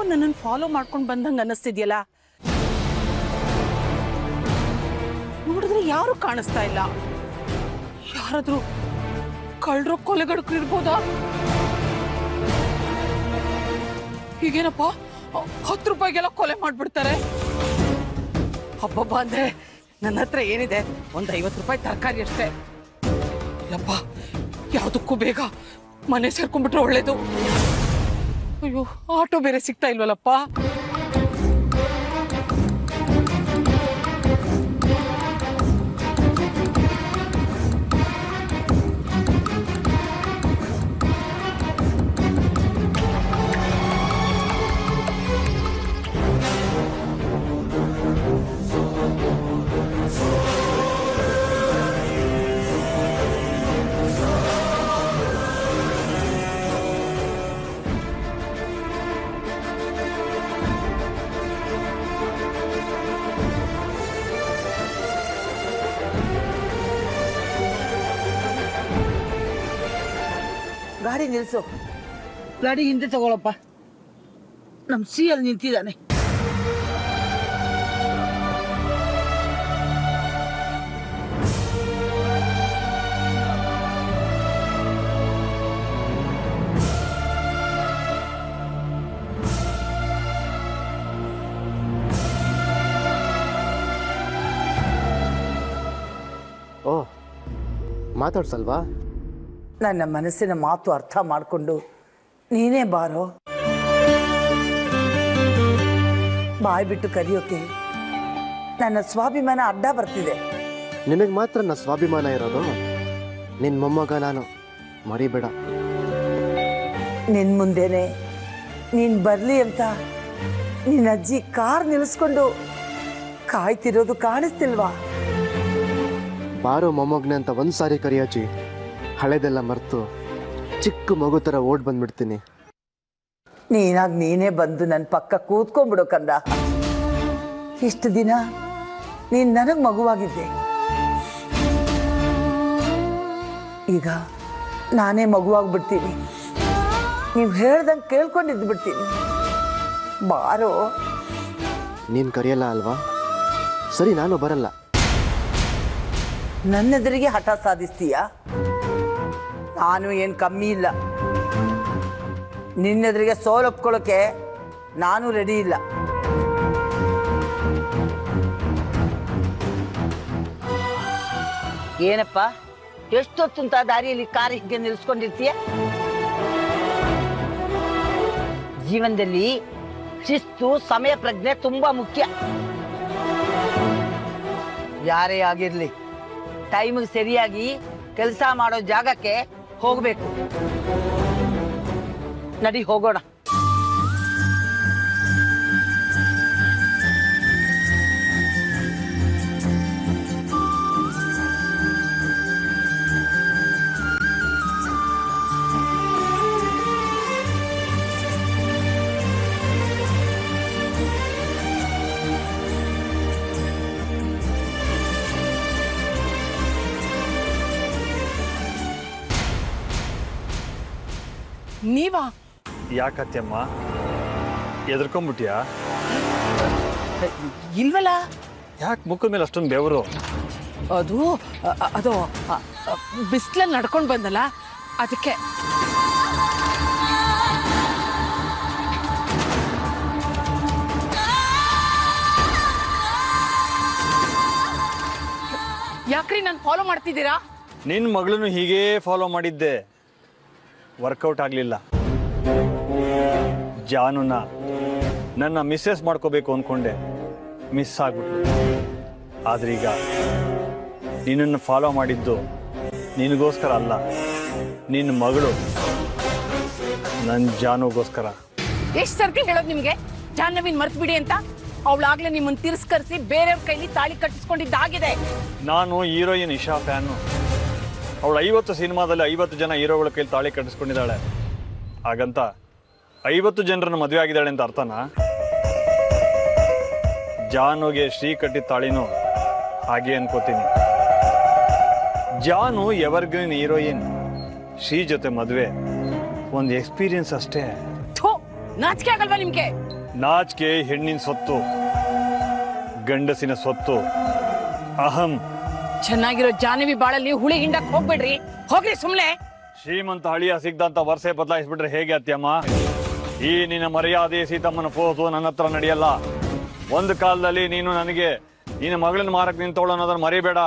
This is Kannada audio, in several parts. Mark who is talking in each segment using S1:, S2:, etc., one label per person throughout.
S1: ನನ್ನನ್ನು ಫಾಲೋ ಮಾಡ್ಕೊಂಡು ಬಂದಂಗೆ ಅನ್ನಿಸ್ತಿದ್ಯಲ್ಲ. ನೋಡಿದ್ರೆ ಯಾರು ಕಾಣಿಸ್ತಾ ಇಲ್ಲ. ಯಾರಾದ್ರೂ ಕಳ್ಳರು ಕೊಲೆಗಡಕರು ಇರ್ಬೋದಾ? ಹೀಗೇನಪ್ಪ 10 ರೂಪಾಯಿಗೆಲ್ಲ ಕೊಲೆ ಮಾಡ್ಬಿಡ್ತಾರೆ. ಹಬ್ಬಬ್ಬ ಅಂದ್ರೆ ನನ್ನ ಹತ್ರ ಏನಿದೆ, ಒಂದು 50 ರೂಪಾಯಿ ತರಕಾರಿ ಅಷ್ಟೇ. ಯಪ್ಪ, ಯಾವುದಕ್ಕೂ ಬೇಗ ಮನೆ ಸೇರ್ಕೊಂಡ್ಬಿಟ್ರೆ ಒಳ್ಳೇದು. ಅಯ್ಯೋ, ಆಟೋ ಬೇರೆ ಸಿಗ್ತಾ ಇಲ್ವಲ್ಲಪ್ಪ.
S2: ಗಾಡಿ ನಿಲ್ಸು. ಗಾಡಿ ಹಿಂದೆ ತಗೊಳಪ್ಪ. ನಮ್ ಸಿಎಲ್ ನಿಂತಿದ್ದಾನೆ.
S3: ಓ, ಮಾತಾಡ್ಸಲ್ವಾ?
S2: ನನ್ನ ಮನಸ್ಸಿನ ಮಾತು ಅರ್ಥ ಮಾಡಿಕೊಂಡು ನೀನೇ ಬಾರೋ. ಬಾಯ್ ಬಿಟ್ಟು ಕರೆಯೋಕೆ ನನ್ನ ಸ್ವಾಭಿಮಾನ ಅಡ್ಡ ಬರ್ತಿದೆ.
S3: ನಿನಗೆ ಮಾತ್ರ ನನ್ನ ಸ್ವಾಭಿಮಾನ ಇರೋದು. ನಿನ್ನ ಮೊಮ್ಮಗ ನಾನು, ಮರಿಬೇಡ.
S2: ನಿನ್ ಮುಂದೆನೆ ನೀನ್ ಬರ್ಲಿ ಅಂತ ನಿನ್ನ ಅಜ್ಜಿ ಕಾರ್ ನಿಲ್ಲಿಸ್ಕೊಂಡು ಕಾಯ್ತಿರೋದು ಕಾಣಿಸ್ತಿಲ್ವಾ?
S3: ಬಾರೋ ಮೊಮ್ಮಗನೆ ಅಂತ ಒಂದ್ಸಾರಿ ಕರಿಯಾಚಿ, ಹಳೆದೆಲ್ಲ ಮರೆತು ಚಿಕ್ಕ ಮಗು ಥರ ಓಡ್ ಬಂದ್ಬಿಡ್ತೀನಿ.
S2: ನೀನಾಗ್ ನೀನೇ ಬಂದು ನನ್ನ ಪಕ್ಕ ಕೂತ್ಕೊಂಡ್ಬಿಡೋ ಕಂದ. ಇಷ್ಟು ದಿನ ನೀನ್ ನನಗ್ ಮಗುವಾಗಿದ್ದೆ, ಈಗ ನಾನೇ ಮಗುವಾಗ್ಬಿಡ್ತೀನಿ. ನೀವು ಹೇಳ್ದಂಗೆ ಕೇಳ್ಕೊಂಡಿದ್ದು ಬಿಡ್ತೀನಿ. ಬಾರೋ.
S3: ನೀನು ಕರೆಯಲ್ಲ ಅಲ್ವಾ? ಸರಿ, ನಾನು ಬರಲ್ಲ.
S2: ನನ್ನೆದುರಿಗೆ ಹಠ ಸಾಧಿಸ್ತೀಯಾ? ನಾನು ಏನು ಕಮ್ಮಿ ಇಲ್ಲ. ನಿನ್ನೆದುರಿಗೆ ಸೋಲೊಪ್ಕೊಳ್ಳೋಕೆ ನಾನು ರೆಡಿ ಇಲ್ಲ. ಏನಪ್ಪ, ಎಷ್ಟೊತ್ತಂತ ದಾರಿಯಲ್ಲಿ ಕಾರ್ ಹೀಗೆ ನಿಲ್ಸ್ಕೊಂಡಿರ್ತೀಯ? ಜೀವನದಲ್ಲಿ ಶಿಸ್ತು, ಸಮಯ ಪ್ರಜ್ಞೆ ತುಂಬಾ ಮುಖ್ಯ. ಯಾರೇ ಆಗಿರ್ಲಿ, ಟೈಮಿಗೆ ಸರಿಯಾಗಿ ಕೆಲಸ ಮಾಡೋ ಜಾಗಕ್ಕೆ ಹೋಗ್ಬೇಕು. ನಡಿ, ಹೋಗೋಣ.
S1: ನೀವಾ?
S4: ಯಾಕತ್ಯಮ್ಮ, ಎದ್ರಕೊಂಡ್ಬಿಟ್ಯಾ?
S1: ಇಲ್ವಲ್ಲ.
S4: ಯಾಕೆ ಮುಖದ ಮೇಲೆ ಅಷ್ಟೊಂದು ಬೆವರು?
S1: ಅದು ಬಿಸಿಲಲ್ಲಿ ನಡ್ಕೊಂಡು ಬಂದಲ್ಲ, ಅದಕ್ಕೆ. ಯಾಕ್ರಿ ನಾನು ಫಾಲೋ ಮಾಡ್ತಿದ್ದೀರಾ?
S4: ನಿನ್ನ ಮಗಳನ್ನು ಹೀಗೇ ಫಾಲೋ ಮಾಡಿದ್ದೆ, ವರ್ಕೌಟ್ ಆಗಲಿಲ್ಲ. ಜಾನುನ ನನ್ನ ಮಿಸ್ಸೆಸ್ ಮಾಡ್ಕೋಬೇಕು ಅಂದ್ಕೊಂಡೆ, ಮಿಸ್ ಆಗ್ಬಿಟ್ಲು. ಆದ್ರೀಗ ನಿನ್ನನ್ನು ಫಾಲೋ ಮಾಡಿದ್ದು ನಿನಗೋಸ್ಕರ ಅಲ್ಲ, ನಿನ್ನ ಮಗಳು ನನ್ನ ಜಾನುಗೋಸ್ಕರ.
S1: ಎಷ್ಟು ಸರ್ತಿ ಹೇಳೋದು ನಿಮಗೆ ಜಾಹ್ನವಿನ್ ಮರ್ತು ಬಿಡಿ ಅಂತ? ಅವಳಾಗ್ಲೇ ನಿಮ್ಮನ್ನು ತಿರಸ್ಕರಿಸಿ ಬೇರೆಯವ್ರ ಕೈಲಿ ತಾಳಿ ಕಟ್ಟಿಸ್ಕೊಂಡಿದ್ದಾಗಿದೆ.
S4: ನಾನು ಹೀರೋಯಿನ್ ಇಶಾ ಫ್ಯಾನು. ಅವಳು 50 ಸಿನಿಮಾದಲ್ಲಿ 50 ಜನ ಹೀರೋಗಳ ಕೈಲಿ ತಾಳಿ ಕಟ್ಟಿಸ್ಕೊಂಡಿದ್ದಾಳೆ. ಹಾಗಂತ 50 ಜನರನ್ನು ಮದುವೆ ಆಗಿದ್ದಾಳೆ ಅಂತ ಅರ್ಥನಾ? ಜಾನುಗೆ ಶ್ರೀ ಕಟ್ಟಿದ ತಾಳಿನೂ ಹಾಗೆ ಅನ್ಕೋತೀನಿ. ಜಾನು ಎವರ್ಗ್ರೀನ್ ಹೀರೋಯಿನ್, ಶ್ರೀ ಜೊತೆ ಮದುವೆ ಒಂದು ಎಕ್ಸ್ಪೀರಿಯನ್ಸ್ ಅಷ್ಟೇ.
S1: ನಾಚಿಕೆ ಆಗಲ್ವಾ ನಿಮ್ಗೆ?
S4: ನಾಚಿಕೆ ಹೆಣ್ಣಿನ ಸೊತ್ತು, ಗಂಡಸಿನ ಸೊತ್ತು. ಅಹಂ.
S1: ಚೆನ್ನಾಗಿರೋ ಜಾನವಿ ಬಾಳಲ್ಲಿ ಹುಳಿ ಹಿಂಡಕ್ ಹೋಗ್ಬೇಡ್ರಿ, ಹೋಗ್ರಿ ಸುಮ್ನೆ.
S4: ಶ್ರೀಮಂತ ಹಳಿಯ ಸಿಗ್ದಂತ ವರ್ಷೆ ಬದಲಾಯಿಸ್ಬಿಟ್ರೆ ಹೇಗೆ ಅತ್ಯಮ್ಮ? ಈ ನಿನ್ನ ಮರ್ಯಾದೆ ಸೀತಮ್ಮನ ಫೋಟೋ ನನ್ನ ಹತ್ರ ನಡೆಯಲ್ಲ. ಒಂದು ಕಾಲದಲ್ಲಿ ನೀನು ನನಗೆ ನಿನ್ನ ಮಗಳನ್ನ ಮಾರಕ್ ನಿಂತವಳು ಅನ್ನೋದನ್ನ ಮರಿಬೇಡ.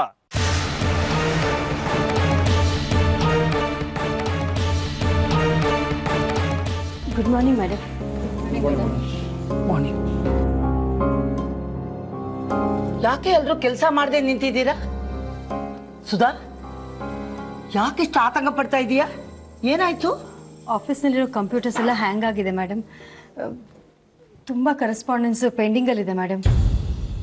S5: Good morning madam.
S2: ಮಾರ್ನಿಂಗ್. ಯಾಕೆ ಎಲ್ರು ಕೆಲಸ ಮಾಡದೆ ನಿಂತಿದ್ದೀರಾ? ಸುಧಾ, ಯಾಕೆ ಇಷ್ಟು ಆತಂಕ ಪಡ್ತಾ ಇದೀಯಾ? ಏನಾಯ್ತು?
S5: ಆಫೀಸ್ನಲ್ಲಿರೋ ಕಂಪ್ಯೂಟರ್ಸ್ ಎಲ್ಲ ಹ್ಯಾಂಗ್ ಆಗಿದೆ ಮೇಡಮ್. ತುಂಬ ಕರೆಸ್ಪಾಂಡೆನ್ಸ್ ಪೆಂಡಿಂಗಲ್ಲಿದೆ ಮೇಡಮ್.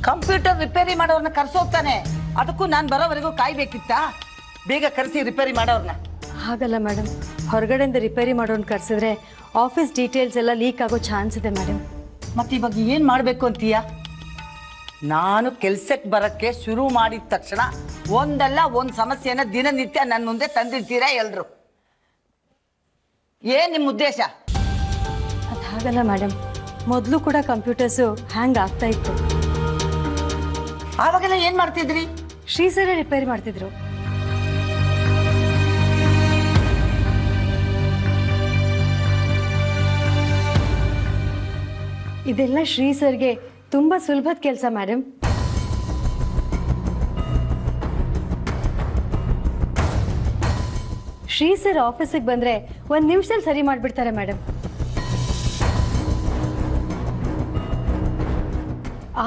S2: ಕಂಪ್ಯೂಟರ್ ರಿಪೇರಿ ಮಾಡೋರ್ನ ಕರ್ಸೋಗ್ತಾನೆ, ಅದಕ್ಕೂ ನಾನು ಬರೋವರೆಗೂ ಕಾಯ್ಬೇಕಿತ್ತಾ? ಬೇಗ ಕರೆಸಿ ರಿಪೇರಿ ಮಾಡೋರ್ನ.
S5: ಹಾಗಲ್ಲ ಮೇಡಮ್, ಹೊರಗಡೆಯಿಂದ ರಿಪೇರಿ ಮಾಡೋನ್ ಕರೆಸಿದ್ರೆ ಆಫೀಸ್ ಡೀಟೇಲ್ಸ್ ಎಲ್ಲ ಲೀಕ್ ಆಗೋ ಚಾನ್ಸ್ ಇದೆ ಮೇಡಮ್.
S2: ಮತ್ತೆ ಇವಾಗ ಏನು ಮಾಡಬೇಕು ಅಂತೀಯಾ? ನಾನು ಕೆಲ್ಸಕ್ಕೆ ಬರೋಕ್ಕೆ ಶುರು ಮಾಡಿದ ತಕ್ಷಣ ಒಂದಲ್ಲ ಒಂದು ಸಮಸ್ಯೆನ ದಿನನಿತ್ಯ ನನ್ನ ಮುಂದೆ ತಂದಿರ್ತೀರಾ ಎಲ್ರು? ಏನ್ ನಿಮ್ಮ ಉದ್ದೇಶ?
S5: ಅದು ಹಾಗಲ್ಲ ಮೇಡಮ್, ಮೊದಲು ಕೂಡ ಕಂಪ್ಯೂಟರ್ಸು ಹ್ಯಾಂಗ್ ಆಗ್ತಾ ಇತ್ತು.
S2: ಆವಾಗೆಲ್ಲ ಏನ್ ಮಾಡ್ತಿದ್ರಿ?
S5: ಶ್ರೀಸರೇ ರಿಪೇರಿ ಮಾಡ್ತಿದ್ರು. ಇದೆಲ್ಲ ಶ್ರೀ ಸರ್ಗೆ ತುಂಬಾ ಸುಲಭದ ಕೆಲಸ ಮೇಡಮ್. ಶ್ರೀ ಸರ್ ಆಫೀಸಿಗೆ ಬಂದ್ರೆ 1 ನಿಮಿಷದಲ್ಲಿ ಸರಿ ಮಾಡ್ಬಿಡ್ತಾರೆ ಮೇಡಮ್.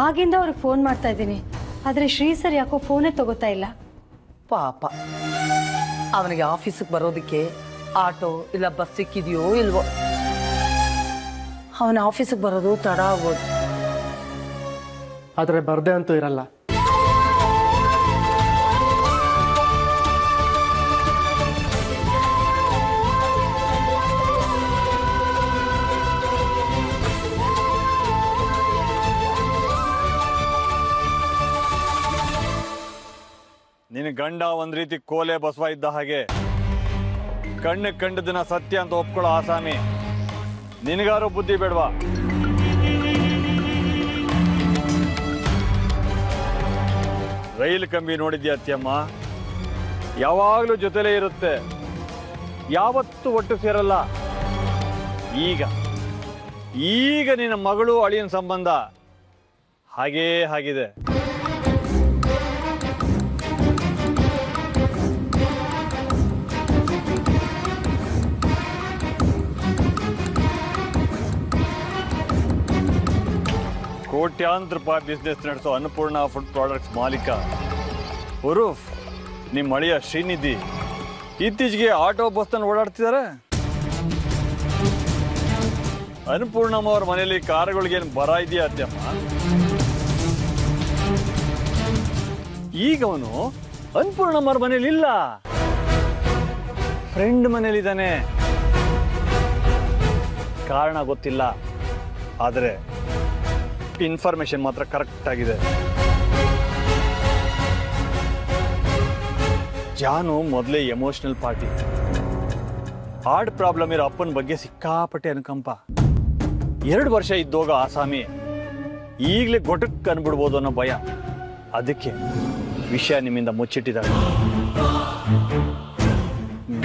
S5: ಆಗಿಂದ ಅವ್ರಿಗೆ ಫೋನ್ ಮಾಡ್ತಾ ಇದ್ದೀನಿ, ಆದ್ರೆ ಶ್ರೀ ಸರ್ ಯಾಕೋ ಫೋನೇ ತಗೋತಾ ಇಲ್ಲ.
S2: ಪಾಪ, ಅವನಿಗೆ ಆಫೀಸಿಗೆ ಬರೋದಕ್ಕೆ ಆಟೋ ಇಲ್ಲ ಬಸ್ ಸಿಕ್ಕಿದೆಯೋ ಇಲ್ವೋ? ಅವನ ಆಫೀಸಿಗೆ ಬರೋದು ತಡ ಆಗ್ಬೋದು.
S3: ಆದರೆ ಬರದೆ ಅಂತೂ ಇರಲ್ಲ.
S4: ನಿನ್ನ ಗಂಡ ಒಂದ್ ರೀತಿ ಕೋಲೆ ಬಸವ ಇದ್ದ ಹಾಗೆ, ಕಣ್ಣು ಕಂಡದನ್ನ ಸತ್ಯ ಅಂತ ಒಪ್ಕೊಳ್ಳೋ ಆಸಾಮಿ. ನಿನಗಾರು ಬುದ್ಧಿ ಬೇಡವಾ? ರೈಲು ಕಂಬಿ ನೋಡಿದ್ಯಾ ಅತ್ಯಮ್ಮ? ಯಾವಾಗ್ಲೂ ಜೊತೆಲೇ ಇರುತ್ತೆ, ಯಾವತ್ತೂ ಒಟ್ಟು ಸೇರಲ್ಲ. ಈಗ ನಿನ್ನ ಮಗಳು ಅಳಿಯನ ಸಂಬಂಧ ಹಾಗೇ ಆಗಿದೆ. ಕೋಟ್ಯಾಂತರ ರೂಪಾಯಿ ಬಿಸ್ನೆಸ್ ನಡೆಸೋ ಅನ್ನಪೂರ್ಣ ಫುಡ್ ಪ್ರಾಡಕ್ಟ್ಸ್ ಮಾಲೀಕ ಉರುಫ್ ನಿಮ್ಮ ಅಳಿಯ ಶ್ರೀನಿಧಿ ಇತ್ತೀಚೆಗೆ ಆಟೋ ಬಸ್ನಲ್ಲಿ ಓಡಾಡ್ತಿದ್ದಾರೆ. ಅನ್ನಪೂರ್ಣಮ್ಮ ಅವ್ರ ಮನೆಯಲ್ಲಿ ಕಾರುಗಳಿಗೇನು ಬರ ಇದೆಯಾ ಅತ್ಯಮ್ಮ? ಈಗ ಅವನು ಅನ್ನಪೂರ್ಣಮ್ಮ ಅವ್ರ ಮನೇಲಿ ಇಲ್ಲ, ಫ್ರೆಂಡ್ ಮನೇಲಿದ್ದಾನೆ. ಕಾರಣ ಗೊತ್ತಿಲ್ಲ, ಆದರೆ ಇನ್ಫಾರ್ಮೇಶನ್ ಮಾತ್ರ ಕರೆಕ್ಟ್ ಆಗಿದೆ. ಜಾನು ಮೊದಲೇ ಎಮೋಷನಲ್ ಪಾರ್ಟಿ. ಹಾರ್ಟ್ ಪ್ರಾಬ್ಲಮ್ ಇರೋ ಅಪ್ಪನ ಬಗ್ಗೆ ಸಿಕ್ಕಾಪಟ್ಟೆ ಅನುಕಂಪ. 2 ವರ್ಷ ಇದ್ದೋಗ ಆಸಾಮಿ ಈಗಲೇ ಗೊಟಕ್ ಅನ್ಬಿಡ್ಬೋದು ಅನ್ನೋ ಭಯ. ಅದಕ್ಕೆ ವಿಷಯ ನಿಮ್ಮಿಂದ ಮುಚ್ಚಿಟ್ಟಿದ್ದಾರೆ.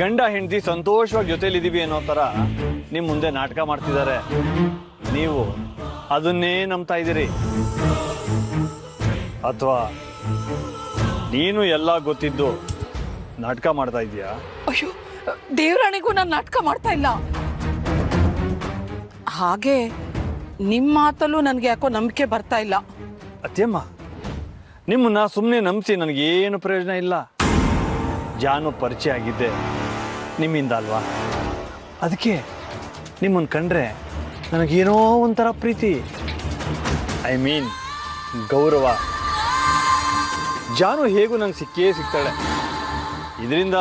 S4: ಗಂಡ ಹೆಂಡತಿ ಸಂತೋಷವಾಗಿ ಜೊತೆಲಿದ್ದೀವಿ ಅನ್ನೋ ಥರ ನಿಮ್ಮ ಮುಂದೆ ನಾಟಕ ಮಾಡ್ತಿದ್ದಾರೆ. ನೀವು ಅದನ್ನೇ ನಂಬ್ತಾ ಇದ್ದೀರಿ, ಅಥವಾ ನೀನು ಎಲ್ಲ ಗೊತ್ತಿದ್ದು ನಾಟಕ ಮಾಡ್ತಾ ಇದೀಯಾ?
S1: ಅಯ್ಯೋ, ದೇವರಾಣಿಗೂ ನಾನು ನಾಟಕ ಮಾಡ್ತಾ ಇಲ್ಲ. ಹಾಗೆ ನಿಮ್ಮ ಮಾತಲ್ಲೂ ನನಗೆ ಯಾಕೋ ನಂಬಿಕೆ ಬರ್ತಾ ಇಲ್ಲ.
S4: ಅತ್ಯಮ್ಮ, ನಿಮ್ಮನ್ನ ಸುಮ್ಮನೆ ನಂಬಿಸಿ ನನಗೇನು ಪ್ರಯೋಜನ ಇಲ್ಲ. ಜಾನು ಪರಿಚಯ ಆಗಿದ್ದೆ ನಿಮ್ಮಿಂದ ಅಲ್ವಾ? ಅದಕ್ಕೆ ನಿಮ್ಮನ್ನು ಕಂಡ್ರೆ ನನಗೇನೋ ಒಂಥರ ಪ್ರೀತಿ, ಐ ಮೀನ್ ಗೌರವ. ಜಾನು ಹೇಗೂ ನಂಗೆ ಸಿಕ್ಕೇ ಸಿಗ್ತಾಳೆ. ಇದರಿಂದ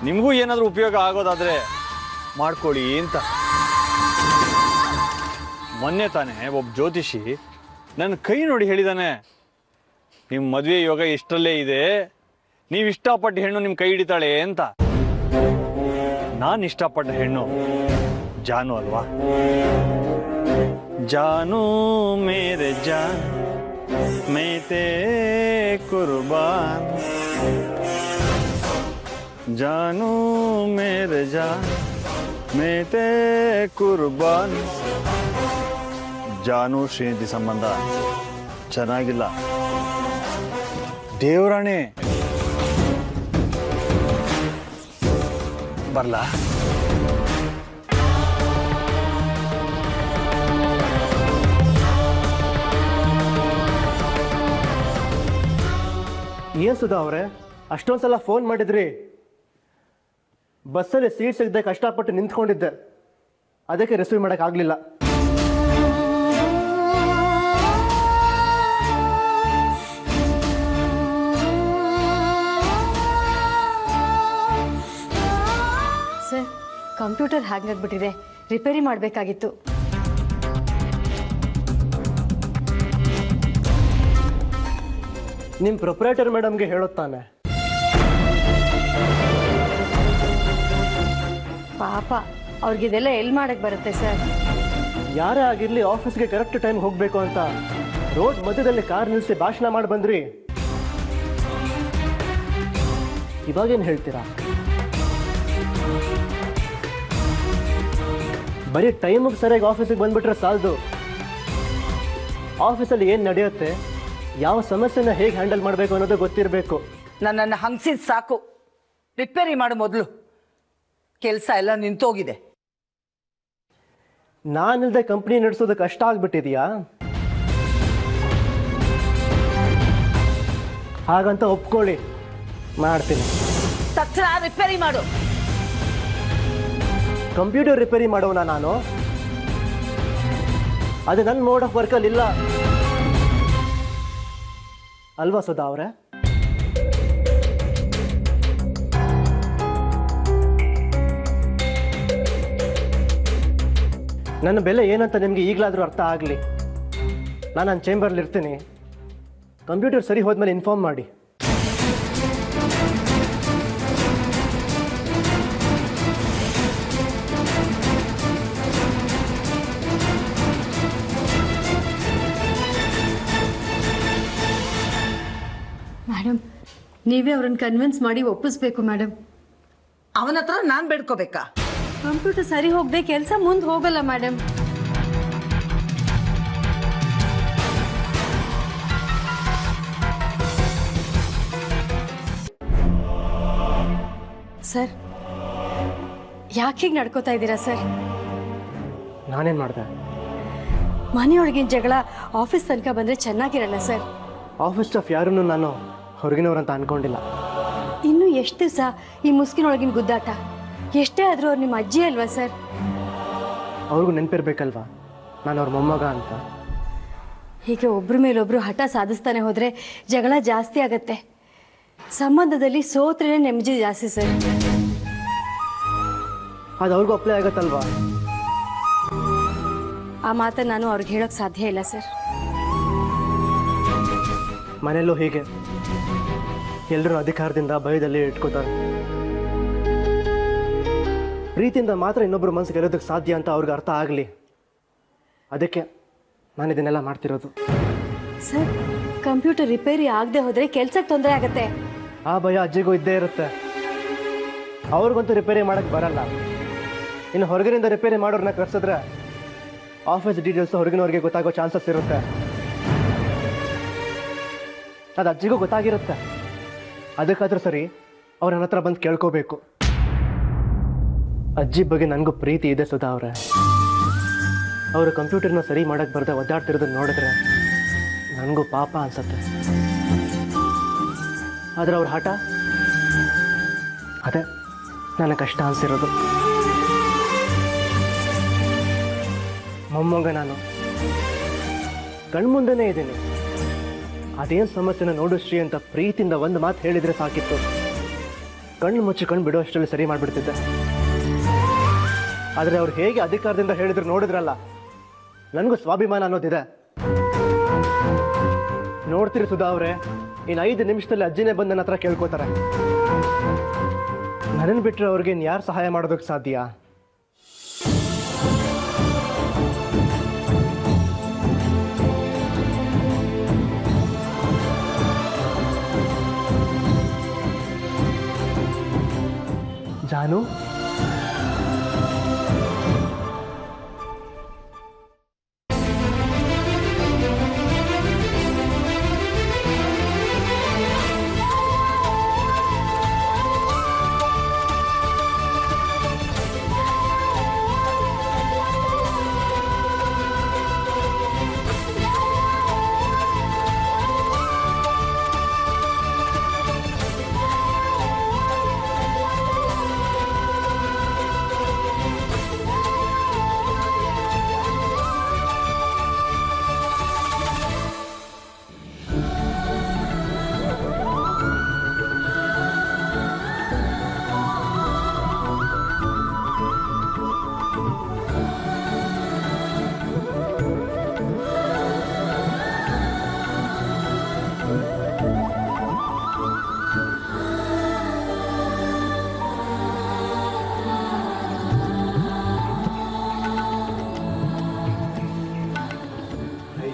S4: ನಿಮಗೂ ಏನಾದರೂ ಉಪಯೋಗ ಆಗೋದಾದರೆ ಮಾಡ್ಕೊಳ್ಳಿ ಅಂತ. ಮೊನ್ನೆ ತಾನೇ ಒಬ್ಬ ಜ್ಯೋತಿಷಿ ನನ್ನ ಕೈ ನೋಡಿ ಹೇಳಿದಾನೆ, ನಿಮ್ಮ ಮದುವೆ ಯೋಗ ಇಷ್ಟರಲ್ಲೇ ಇದೆ, ನೀವು ಇಷ್ಟಪಟ್ಟ ಹೆಣ್ಣು ನಿಮ್ಮ ಕೈ ಹಿಡಿತಾಳೆ ಅಂತ. ನಾನು ಇಷ್ಟಪಟ್ಟ ಹೆಣ್ಣು ಜಾನು ಅಲ್ವಾ? जानू मेरे जान मैं तेरे कुर्बान जानू मेरे जान मैं तेरे कुर्बान ಜಾನು ಶ್ರೀನಿಧಿ ಸಂಬಂಧ ಚೆನ್ನಾಗಿಲ್ಲ. ದೇವರಾಣೆ ಬರ್ಲಾ?
S3: ಏನ್ ಸುಧಾ ಅವರೇ ಅಷ್ಟೊಂದ್ಸಲ ಫೋನ್ ಮಾಡಿದ್ರಿ? ಬಸ್ಸಲ್ಲಿ ಸೀಟ್ ಸಿಗದೆ ಕಷ್ಟಪಟ್ಟು ನಿಂತ್ಕೊಂಡಿದ್ದೆ, ಅದಕ್ಕೆ ರಿಸೀವ್ ಮಾಡೋಕ್ಕಾಗಲಿಲ್ಲ.
S5: ಸರ್, ಕಂಪ್ಯೂಟರ್ ಹ್ಯಾಂಗ್ ಆಗಿಬಿಟ್ಟಿದೆ, ರಿಪೇರಿ ಮಾಡಬೇಕಾಗಿತ್ತು.
S3: ನಿಮ್ಮ ಪ್ರೊಪ್ರೈಟರ್ ಮೇಡಮ್ಗೆ ಹೇಳುತ್ತಾನೆ.
S5: ಪಾಪ, ಅವ್ರಿಗಿದೆಲ್ಲ ಎಲ್ಲಿ ಮಾಡಕ್ಕೆ ಬರುತ್ತೆ ಸರ್?
S3: ಯಾರೇ ಆಗಿರಲಿ ಆಫೀಸ್ಗೆ ಕರೆಕ್ಟ್ ಟೈಮ್ ಹೋಗಬೇಕು ಅಂತ ರೋಡ್ ಮಧ್ಯದಲ್ಲಿ ಕಾರ್ ನಿಲ್ಲಿಸಿ ಭಾಷಣ ಮಾಡಿ ಬಂದ್ರಿ. ಇವಾಗೇನು ಹೇಳ್ತೀರಾ? ಬರೀ ಟೈಮಿಗೆ ಸರಿಯಾಗಿ ಆಫೀಸಿಗೆ ಬಂದ್ಬಿಟ್ರೆ ಸಾಲದು. ಆಫೀಸಲ್ಲಿ ಏನು ನಡೆಯುತ್ತೆ, ಯಾವ ಸಮಸ್ಯೆನ ಹೇಗೆ ಹ್ಯಾಂಡಲ್ ಮಾಡಬೇಕು ಅನ್ನೋದು ಗೊತ್ತಿರಬೇಕು.
S2: ನನ್ನನ್ನು ಹಂಗಿಸಿದ ಸಾಕು, ರಿಪೇರಿ ಮಾಡು ಮೊದಲು. ಕೆಲಸ ಎಲ್ಲ ನಿಂತೋಗಿದೆ.
S3: ನಾನಿಲ್ಲದೆ ಕಂಪ್ನಿ ನಡೆಸೋದು ಕಷ್ಟ ಆಗ್ಬಿಟ್ಟಿದೆಯಾ? ಹಾಗಂತ ಒಪ್ಕೊಳ್ಳಿ, ಮಾಡ್ತೀನಿ.
S2: ತಕ್ಷಣ ರಿಪೇರಿ ಮಾಡು.
S3: ಕಂಪ್ಯೂಟರ್ ರಿಪೇರಿ ಮಾಡೋಣ ನಾನು? ಅದು ನನ್ನ ಮೋಡ್ ಆಫ್ ವರ್ಕಲ್ಲಿ ಇಲ್ಲ ಅಲ್ವಾ ಸುಧಾ ಅವರೇ? ನನ್ನ ಬೆಲೆ ಏನಂತ ನಿಮಗೆ ಈಗಲಾದರೂ ಅರ್ಥ ಆಗಲಿ. ನಾನು ನನ್ನ ಚೇಂಬರ್ಲಿ ಇರ್ತೀನಿ. ಕಂಪ್ಯೂಟರ್ ಸರಿ ಹೋದ್ಮೇಲೆ ಇನ್ಫಾರ್ಮ್ ಮಾಡಿ.
S5: ಮೇಡಮ್, ನೀವೇ ಅವ್ರನ್ನ ಕನ್ವಿನ್ಸ್ ಮಾಡಿ ಒಪ್ಪಿಸ್ಬೇಕು ಮೇಡಮ್.
S2: ಅವನ ಹತ್ರ ನಾನು ಬೇಡ್ಕೋಬೇಕಾ?
S5: ಕಂಪ್ಯೂಟರ್ ಸರಿ ಹೋಗದೆ ಕೆಲಸ ಮುಂದೆ ಹೋಗಲ್ಲ ಮೇಡಮ್. ಸರ್, ಯಾಕೆ ಹೀಗೆ ನಡ್ಕೋತಾ ಇದ್ದೀರಾ ಸರ್?
S3: ನಾನೇನು ಮಾಡಿದೆ?
S5: ಮನೆಯೊಳಗಿನ ಜಗಳ ಆಫೀಸ್ ತನಕ ಬಂದರೆ ಚೆನ್ನಾಗಿರಲ್ಲ ಸರ್.
S3: ಆಫೀಸ್ ಸ್ಟಾಫ್ ಯಾರನ್ನು ನಾನು ಹೊರಗಿನವ್ರಂತ ಅನ್ಕೊಂಡಿಲ್ಲ.
S5: ಇನ್ನು ಎಷ್ಟು ದಿವಸ ಈ ಮುಸ್ಕಿನೊಳಗಿನ ಗುದ್ದಾಟ? ಎಷ್ಟೇ ಆದರೂ ಅವ್ರು ನಿಮ್ಮ ಅಜ್ಜಿ ಅಲ್ವಾ ಸರ್?
S3: ಅವ್ರಿಗೂ ನೆನಪಿರ್ಬೇಕಲ್ವಾ ನಾನು ಅವ್ರ ಮೊಮ್ಮಗ ಅಂತ.
S5: ಹೀಗೆ ಒಬ್ಬರ ಮೇಲೊಬ್ರು ಹಠ ಸಾಧಿಸ್ತಾನೆ ಹೋದರೆ ಜಗಳ ಜಾಸ್ತಿ ಆಗತ್ತೆ. ಸಂಬಂಧದಲ್ಲಿ ಸೋತ್ರೆ ನೆಮ್ಮದಿ ಜಾಸ್ತಿ ಸರ್.
S3: ಅದು ಅವ್ರಿಗೂ ಅಪ್ಲೈ ಆಗತ್ತಲ್ವಾ?
S5: ಆ ಮಾತನ್ನು ನಾನು ಅವ್ರಿಗೆ ಹೇಳೋಕ್ಕೆ ಸಾಧ್ಯ ಇಲ್ಲ ಸರ್.
S3: ಮನೆಯಲ್ಲೂ ಹೀಗೆ ಎಲ್ಲರೂ ಅಧಿಕಾರದಿಂದ ಭಯದಲ್ಲಿ ಇಟ್ಕೋತಾರೆ. ಪ್ರೀತಿಯಿಂದ ಮಾತ್ರ ಇನ್ನೊಬ್ಬರು ಮನಸ್ಸು ಗೆಲ್ಲೋದಕ್ಕೆ ಸಾಧ್ಯ ಅಂತ ಅವ್ರಿಗೆ ಅರ್ಥ ಆಗಲಿ. ಅದಕ್ಕೆ ನಾನು ಇದನ್ನೆಲ್ಲ ಮಾಡ್ತಿರೋದು.
S5: ಸರ್, ಕಂಪ್ಯೂಟರ್ ರಿಪೇರಿ ಆಗದೆ ಹೋದರೆ ಕೆಲ್ಸಕ್ಕೆ ತೊಂದರೆ ಆಗುತ್ತೆ.
S3: ಆ ಭಯ ಅಜ್ಜಿಗೂ ಇದ್ದೇ ಇರುತ್ತೆ. ಅವ್ರಿಗಂತೂ ರಿಪೇರಿ ಮಾಡೋಕ್ಕೆ ಬರಲ್ಲ. ಇನ್ನು ಹೊರಗಿನಿಂದ ರಿಪೇರಿ ಮಾಡೋರನ್ನ ಕರೆಸಿದ್ರೆ ಆಫೀಸ್ ಡೀಟೇಲ್ಸ್ ಹೊರಗಿನವ್ರಿಗೆ ಗೊತ್ತಾಗೋ ಚಾನ್ಸಸ್ ಇರುತ್ತೆ. ಅದು ಅಜ್ಜಿಗೂ ಗೊತ್ತಾಗಿರುತ್ತೆ. ಅದಕ್ಕಾದ್ರೂ ಸರಿ ಅವ್ರ ನನ್ನ ಹತ್ರ ಬಂದು ಕೇಳ್ಕೋಬೇಕು. ಅಜ್ಜಿ ಬಗ್ಗೆ ನನಗೂ ಪ್ರೀತಿ ಇದೆ ಸುಧಾ ಅವರೇ. ಅವರು ಕಂಪ್ಯೂಟರ್ನ ಸರಿ ಮಾಡೋಕ್ಕೆ ಬರದೆ ಒದ್ದಾಡ್ತಿರೋದನ್ನ ನೋಡಿದ್ರೆ ನನಗೂ ಪಾಪ ಅನ್ಸತ್ತೆ. ಆದರೆ ಅವ್ರ ಹಠ, ಅದೇ ನನಗೆ ಕಷ್ಟ ಅನಿಸಿರೋದು. ಮೊಮ್ಮಗ ನಾನು ಕಣ್ಮುಂದೆನೇ ಇದ್ದೀನಿ. ಅದೇನು ಸಮಸ್ಯೆನ ನೋಡು ಶ್ರೀ ಅಂತ ಪ್ರೀತಿಯಿಂದ ಒಂದು ಮಾತು ಹೇಳಿದರೆ ಸಾಕಿತ್ತು. ಕಣ್ಣು ಮುಚ್ಚಿಕೊಂಡು ಬಿಡೋ ಅಷ್ಟರಲ್ಲಿ ಸರಿ ಮಾಡಿಬಿಡ್ತಿದ್ದೆ. ಆದರೆ ಅವ್ರು ಹೇಗೆ ಅಧಿಕಾರದಿಂದ ಹೇಳಿದ್ರು ನೋಡಿದ್ರಲ್ಲ, ನನಗೂ ಸ್ವಾಭಿಮಾನ ಅನ್ನೋದಿದೆ. ನೋಡ್ತೀರಿ ಸುಧಾ ಅವರೇ, ಇನ್ನು 5 ನಿಮಿಷದಲ್ಲಿ ಅಜ್ಜಿನೇ ಬಂದು ನನ್ನ ಹತ್ರ ಕೇಳ್ಕೋತಾರೆ. ನನ್ನನ್ನು ಬಿಟ್ಟರೆ ಅವ್ರಿಗೆ ಯಾರು ಸಹಾಯ ಮಾಡೋದಕ್ಕೆ ಸಾಧ್ಯ? ಜಾನು,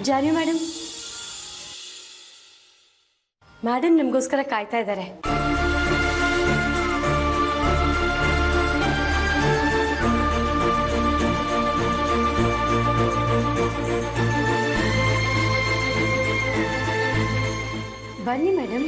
S5: ಜಾನು ಮೇಡಮ್, ಮೇಡಮ್ ನಿಮಗೋಸ್ಕರ ಕಾಯ್ತಾ ಇದ್ದಾರೆ. ಬನ್ನಿ ಮೇಡಮ್.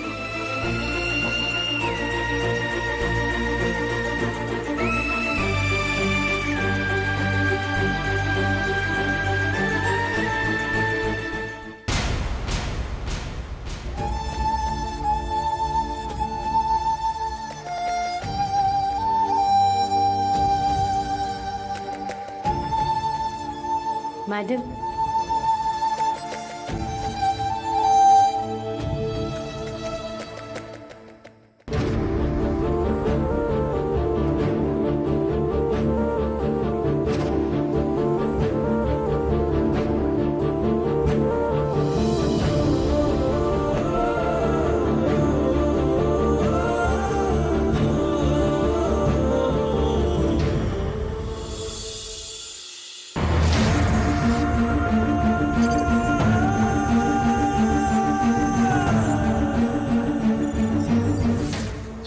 S5: मैडम,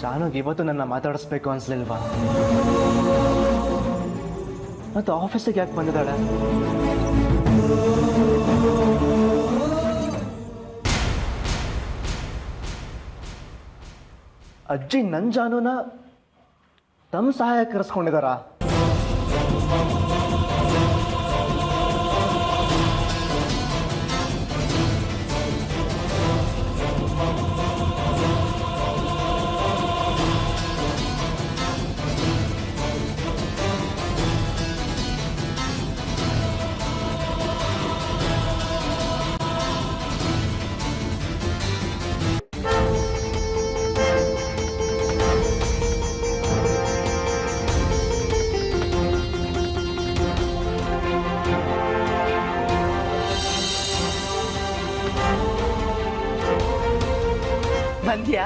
S3: ಜಾನುಗೆ ಇವತ್ತು ನನ್ನ ಮಾತಾಡಿಸ್ಬೇಕು ಅನ್ಸ್ಲಿಲ್ವಾ? ಮತ್ತು ಆಫೀಸಿಗೆ ಯಾಕೆ ಬಂದಿದ್ದಾಳೆ? ಅಜ್ಜಿ ನನ್ನ ಜಾನುನ ತಮ್ಮ ಸಹಾಯ ಕರೆಸ್ಕೊಂಡಿದ್ದಾರಾ?
S2: ಬಂದ್ಯಾ?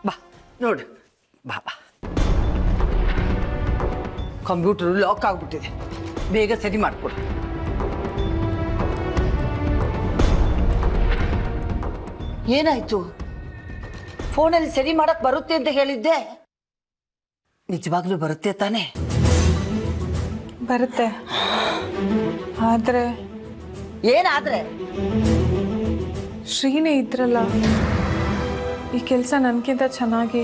S2: ಬಾ ನೋಡು, ಬಾ ಬಾ. ಕಂಪ್ಯೂಟರ್ ಲಾಕ್ ಆಗ್ಬಿಟ್ಟಿದೆ, ಬೇಗ ಸರಿ ಮಾಡಿಕೊಡು. ಏನಾಯ್ತು? ಫೋನಲ್ಲಿ ಸರಿ ಮಾಡಕ್ ಬರುತ್ತೆ ಅಂತ ಹೇಳಿದ್ದೆ, ನಿಜವಾಗ್ಲೂ ಬರುತ್ತೆ ತಾನೇ?
S6: ಬರುತ್ತೆ, ಆದ್ರೆ
S2: ಏನಾದ್ರೆ?
S6: ಶ್ರೀನೇ ಇದ್ರಲ್ಲ, ಈ ಕೆಲಸ ನನಗಿಂತ ಚೆನ್ನಾಗಿ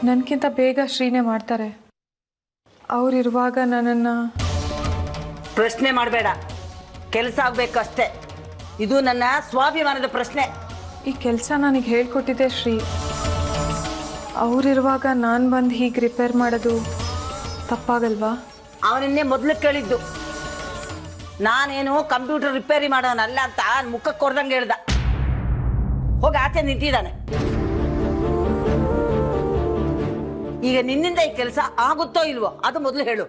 S6: ನನಗಿಂತ ಬೇಗ ಶ್ರೀನೇ ಮಾಡ್ತಾರೆ. ಅವರಿರುವಾಗ ನನ್ನನ್ನು
S2: ಪ್ರಶ್ನೆ ಮಾಡಬೇಡ, ಕೆಲಸ ಆಗ್ಬೇಕಷ್ಟೇ. ಇದು ನನ್ನ ಸ್ವಾಭಿಮಾನದ ಪ್ರಶ್ನೆ.
S6: ಈ ಕೆಲಸ ನನಗೆ ಹೇಳ್ಕೊಟ್ಟಿದ್ದೆ ಶ್ರೀ. ಅವರಿರುವಾಗ ನಾನು ಬಂದು ಹೀಗೆ ರಿಪೇರ್ ಮಾಡೋದು ತಪ್ಪಾಗಲ್ವಾ?
S2: ಅವನಿನ್ನೇ ಮೊದಲು ಕೇಳಿದ್ದು, ನಾನೇನು ಕಂಪ್ಯೂಟರ್ ರಿಪೇರಿ ಮಾಡೋನಲ್ಲ ಅಂತ ಮುಖಕ್ಕೆ ಕೊಡ್ದಂಗೆ ಹೇಳ್ದ. ಹೋಗಿ ಆಚೆ ನಿಂತಿದ್ದಾನೆ. ಈಗ ನಿನ್ನಿಂದ ಈ ಕೆಲಸ ಆಗುತ್ತೋ ಇಲ್ವೋ ಅದು ಮೊದಲು ಹೇಳು.